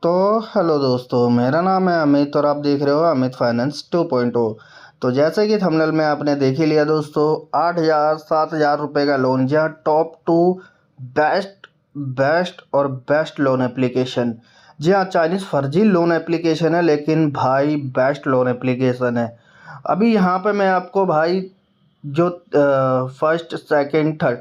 तो हेलो दोस्तों, मेरा नाम है अमित और आप देख रहे हो अमित फाइनेंस 2.0। तो जैसे कि थंबनेल में आपने देख ही लिया दोस्तों, 8,000 7,000 रुपये का लोन, जहाँ टॉप टू बेस्ट बेस्ट और बेस्ट लोन एप्लीकेशन। जी हाँ, चाइनीज़ फर्जी लोन एप्लीकेशन है, लेकिन भाई बेस्ट लोन एप्लीकेशन है। अभी यहाँ पे मैं आपको भाई जो फर्स्ट सेकंड थर्ड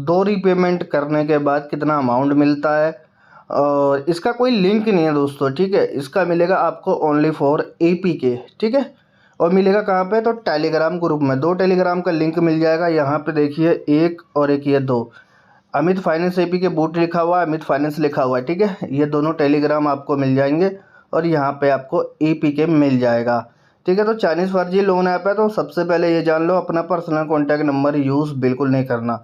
दो रीपेमेंट करने के बाद कितना अमाउंट मिलता है, और इसका कोई लिंक नहीं है दोस्तों, ठीक है। इसका मिलेगा आपको ओनली फॉर एपी के, ठीक है। और मिलेगा कहाँ पे, तो टेलीग्राम ग्रुप में। दो टेलीग्राम का लिंक मिल जाएगा, यहाँ पे देखिए, एक और एक ये दो, अमित फाइनेंस एपी के बूट लिखा हुआ है, अमित फाइनेंस लिखा हुआ है, ठीक है। ये दोनों टेलीग्राम आपको मिल जाएंगे और यहाँ पे आपको एपी के मिल जाएगा, ठीक है। तो चाइनीज़ फर्जी लोन ऐप है, तो सबसे पहले ये जान लो, अपना पर्सनल कॉन्टैक्ट नंबर यूज़ बिल्कुल नहीं करना,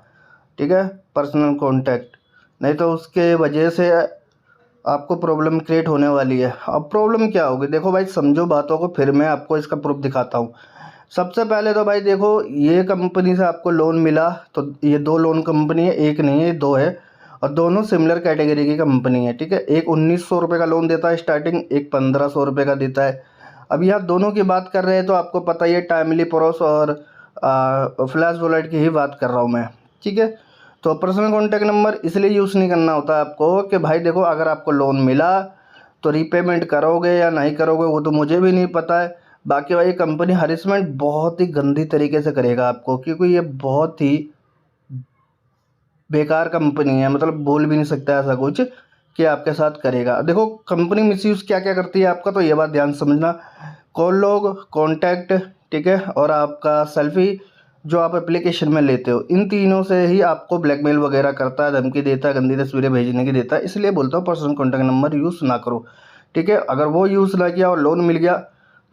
ठीक है। पर्सनल कॉन्टैक्ट, नहीं तो उसके वजह से आपको प्रॉब्लम क्रिएट होने वाली है। अब प्रॉब्लम क्या होगी, देखो भाई, समझो बातों को, फिर मैं आपको इसका प्रूफ दिखाता हूँ। सबसे पहले तो भाई देखो, ये कंपनी से आपको लोन मिला, तो ये दो लोन कंपनी है, एक नहीं है, दो है, और दोनों सिमिलर कैटेगरी की कंपनी है, ठीक है। एक 1,900 रुपये का लोन देता है स्टार्टिंग, एक 1,500 रुपये का देता है। अब यहाँ दोनों की बात कर रहे हैं, तो आपको पता ही है, टाइमली प्रोस और फ्लैश वॉलेट की ही बात कर रहा हूँ मैं, ठीक है। तो पर्सनल कॉन्टैक्ट नंबर इसलिए यूज़ नहीं करना होता है आपको कि भाई देखो, अगर आपको लोन मिला तो रीपेमेंट करोगे या नहीं करोगे वो तो मुझे भी नहीं पता है। बाकी भाई कंपनी हरिसमेंट बहुत ही गंदी तरीके से करेगा आपको, क्योंकि ये बहुत ही बेकार कंपनी है, मतलब बोल भी नहीं सकता ऐसा कुछ कि आपके साथ करेगा। देखो कंपनी मिसयूज़ क्या क्या करती है आपका, तो ये बात ध्यान समझना। कॉल लॉग, कॉन्टैक्ट, ठीक है, और आपका सेल्फी जो आप एप्लीकेशन में लेते हो, इन तीनों से ही आपको ब्लैकमेल वगैरह करता है, धमकी देता है, गंदी तस्वीरें भेजने की देता है। इसलिए बोलता हूँ पर्सनल कॉन्टैक्ट नंबर यूज़ ना करो, ठीक है। अगर वो यूज़ ना किया और लोन मिल गया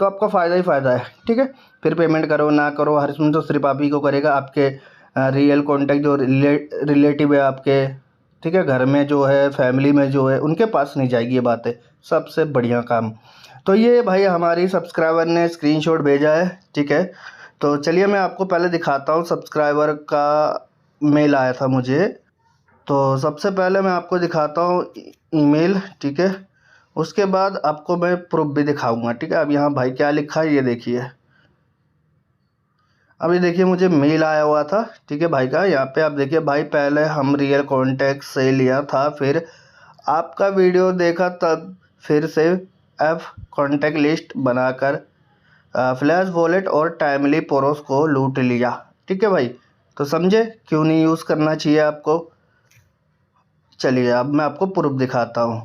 तो आपका फ़ायदा ही फ़ायदा है, ठीक है। फिर पेमेंट करो ना करो, हरिसमेंट तो सिर्फ आप ही को करेगा, आपके रियल कॉन्टैक्ट जो रिलेटिव है आपके, ठीक है, घर में जो है, फैमिली में जो है, उनके पास नहीं जाएगी ये बातें। सबसे बढ़िया काम। तो ये भाई हमारी सब्सक्राइबर ने स्क्रीनशॉट भेजा है, ठीक है। तो चलिए मैं आपको पहले दिखाता हूँ, सब्सक्राइबर का मेल आया था मुझे। तो सबसे पहले मैं आपको दिखाता हूँ ईमेल, ठीक है। उसके बाद आपको मैं प्रूफ भी दिखाऊंगा, ठीक है। अब यहाँ भाई क्या लिखा है ये देखिए। अब ये देखिए, मुझे मेल आया हुआ था, ठीक है, भाई का। यहाँ पे आप देखिए भाई, पहले हम रियल कॉन्टैक्ट से लिया था, फिर आपका वीडियो देखा, तब फिर से एफ कॉन्टैक्ट लिस्ट बनाकर फ्लैश वॉलेट और टाइमली पोरोस को लूट लिया, ठीक है भाई। तो समझे क्यों नहीं यूज़ करना चाहिए आपको। चलिए अब मैं आपको प्रूफ दिखाता हूँ।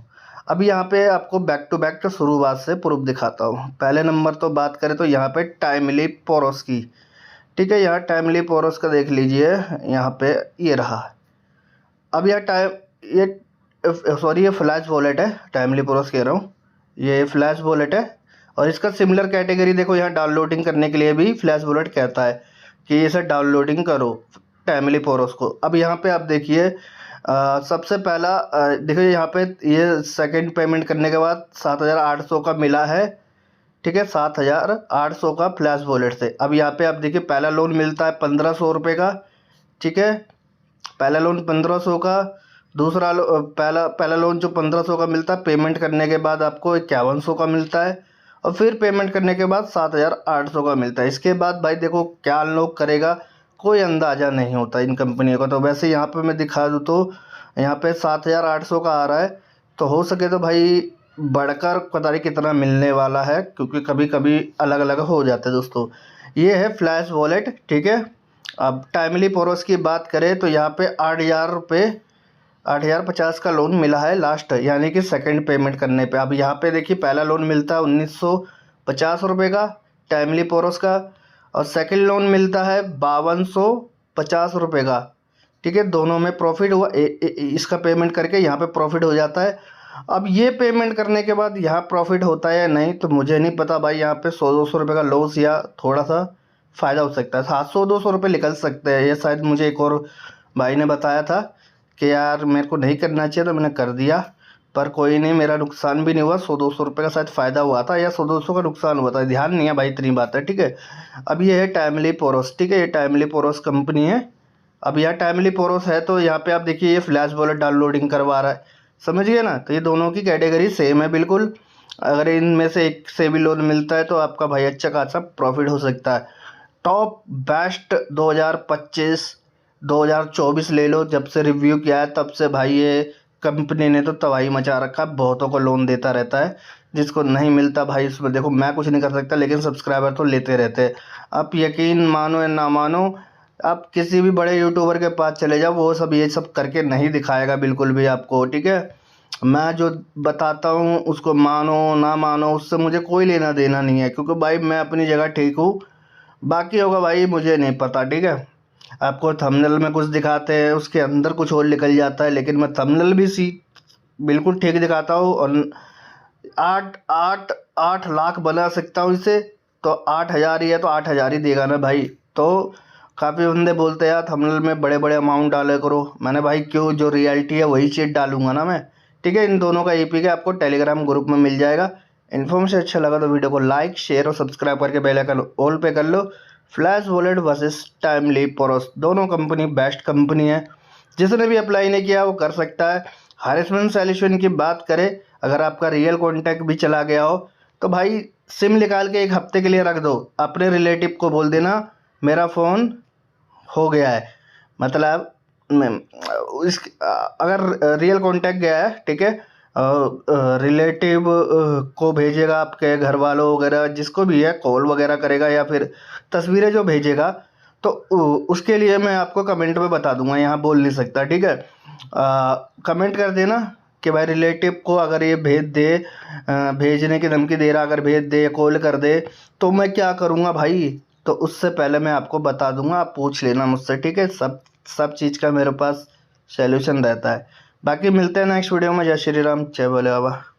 अब यहाँ पे आपको बैक टू बैक शुरुआत से प्रूफ दिखाता हूँ। पहले नंबर तो बात करें तो यहाँ पे टाइमली पोरोस की, ठीक है। यहाँ टाइमली पोरोस का देख लीजिए, यहाँ पे ये रहा। अब यह टाइम ये सॉरी, ये फ्लैश वॉलेट है, टाइमली पोरोस कह रहा हूँ, ये फ्लैश वॉलेट है। और इसका सिमिलर कैटेगरी देखो, यहाँ डाउनलोडिंग करने के लिए भी फ्लैश वॉलेट कहता है कि इसे डाउनलोडिंग करो, टाइमली पोरोस को। अब यहाँ पे आप देखिए, सबसे पहला देखिए, यहाँ पे ये सेकंड पेमेंट करने के बाद 7,800 का मिला है, ठीक है। 7,800 का फ्लैश वॉलेट से। अब यहाँ पे आप देखिए, पहला लोन मिलता है 1,500 रुपये का, ठीक है। पहला लोन 1,500 का, दूसरा पहला पहला लोन जो 1,500 का मिलता है, पेमेंट करने के बाद आपको 5,100 का मिलता है, और फिर पेमेंट करने के बाद 7,800 का मिलता है। इसके बाद भाई देखो क्या अनलॉक करेगा, कोई अंदाज़ा नहीं होता इन कंपनियों का। तो वैसे यहाँ पे मैं दिखा दूँ तो यहाँ पे 7,800 का आ रहा है, तो हो सके तो भाई बढ़कर पता नहीं कितना मिलने वाला है, क्योंकि कभी कभी अलग अलग हो जाते हैं दोस्तों। ये है फ्लैश वॉलेट, ठीक है। अब टाइमली पोरोस की बात करें तो यहाँ पे 8,000 रुपये, 8,050 का लोन मिला है लास्ट, यानी कि सेकंड पेमेंट करने पे। अब यहाँ पे देखिए, पहला लोन मिलता है 1,950 रुपये का, टाइमली पोरोस का, और सेकंड लोन मिलता है 5,250 रुपये का, ठीक है। दोनों में प्रॉफिट हुआ, इसका पेमेंट करके यहाँ पे प्रॉफिट हो जाता है। अब ये पेमेंट करने के बाद यहाँ प्रॉफिट होता है या नहीं तो मुझे नहीं पता भाई। यहाँ पे 100-200 रुपये का लॉस या थोड़ा सा फ़ायदा हो सकता है, 700-200 रुपये निकल सकते हैं। ये शायद मुझे एक और भाई ने बताया था कि यार मेरे को नहीं करना चाहिए, तो मैंने कर दिया, पर कोई नहीं, मेरा नुकसान भी नहीं हुआ। 100-200 रुपये का शायद फ़ायदा हुआ था, या 100-200 का नुकसान हुआ था, ध्यान नहीं है भाई, इतनी बात है, ठीक है। अब ये है टाइमली पोरोस, ठीक है, ये टाइमली पोरोस कंपनी है। अब यह टाइमली पोरोस है, तो यहाँ पे आप देखिए, ये फ्लैश वॉलेट डाउनलोडिंग करवा रहा है। समझ गए ना। तो ये दोनों की कैटेगरी सेम है बिल्कुल। अगर इनमें से एक से भी लोन मिलता है तो आपका भाई अच्छा खासा प्रॉफिट हो सकता है। टॉप बेस्ट 2025 2024 ले लो, जब से रिव्यू किया है तब से भाई ये कंपनी ने तो तबाही मचा रखा है, बहुतों को लोन देता रहता है। जिसको नहीं मिलता भाई उसमें देखो मैं कुछ नहीं कर सकता, लेकिन सब्सक्राइबर तो लेते रहते हैं। आप यकीन मानो या ना मानो, आप किसी भी बड़े यूट्यूबर के पास चले जाओ, वो सब ये सब करके नहीं दिखाएगा बिल्कुल भी आपको, ठीक है। मैं जो बताता हूँ उसको मानो ना मानो, उससे मुझे कोई लेना देना नहीं है, क्योंकि भाई मैं अपनी जगह ठीक हूँ। बाकी होगा भाई मुझे नहीं पता, ठीक है। आपको थंबनेल में कुछ दिखाते हैं, उसके अंदर कुछ और निकल जाता है, लेकिन मैं थंबनेल भी बिल्कुल ठीक दिखाता हूँ। और 8 बना सकता हूँ इसे, तो 8,000 ही है तो 8,000 ही देगा ना भाई। तो काफ़ी बंदे बोलते हैं यार थंबनेल में बड़े बड़े अमाउंट डाले करो, मैंने भाई क्यों, जो रियलिटी है वही चीज़ डालूंगा ना मैं, ठीक है। इन दोनों का ईपी का आपको टेलीग्राम ग्रुप में मिल जाएगा। इन्फॉर्मेशन अच्छा लगा तो वीडियो को लाइक शेयर और सब्सक्राइब करके बेल आइकन ऑल पे कर लो। फ्लैश वॉलेट वर्सेस टाइमली पोरोस दोनों कंपनी बेस्ट कंपनी है, जिसने भी अप्लाई नहीं किया वो कर सकता है। हरेसमेंट सॉल्यूशन की बात करें, अगर आपका रियल कॉन्टैक्ट भी चला गया हो तो भाई सिम निकाल के 1 हफ्ते के लिए रख दो, अपने रिलेटिव को बोल देना मेरा फ़ोन हो गया है, मतलब इस अगर रियल कॉन्टैक्ट गया है, ठीक है, रिलेटिव को भेजेगा, आपके घर वालों वगैरह जिसको भी है कॉल वगैरह करेगा या फिर तस्वीरें जो भेजेगा, तो उसके लिए मैं आपको कमेंट में बता दूंगा, यहाँ बोल नहीं सकता, ठीक है। कमेंट कर देना कि भाई रिलेटिव को अगर ये भेज दे, भेजने की धमकी दे रहा, अगर भेज दे कॉल कर दे तो मैं क्या करूँगा भाई। तो उससे पहले मैं आपको बता दूंगा, आप पूछ लेना मुझसे, ठीक है। सब चीज़ का मेरे पास सॉल्यूशन रहता है। बाकी मिलते हैं नेक्स्ट वीडियो में। जय श्री राम, जय भोले बाबा।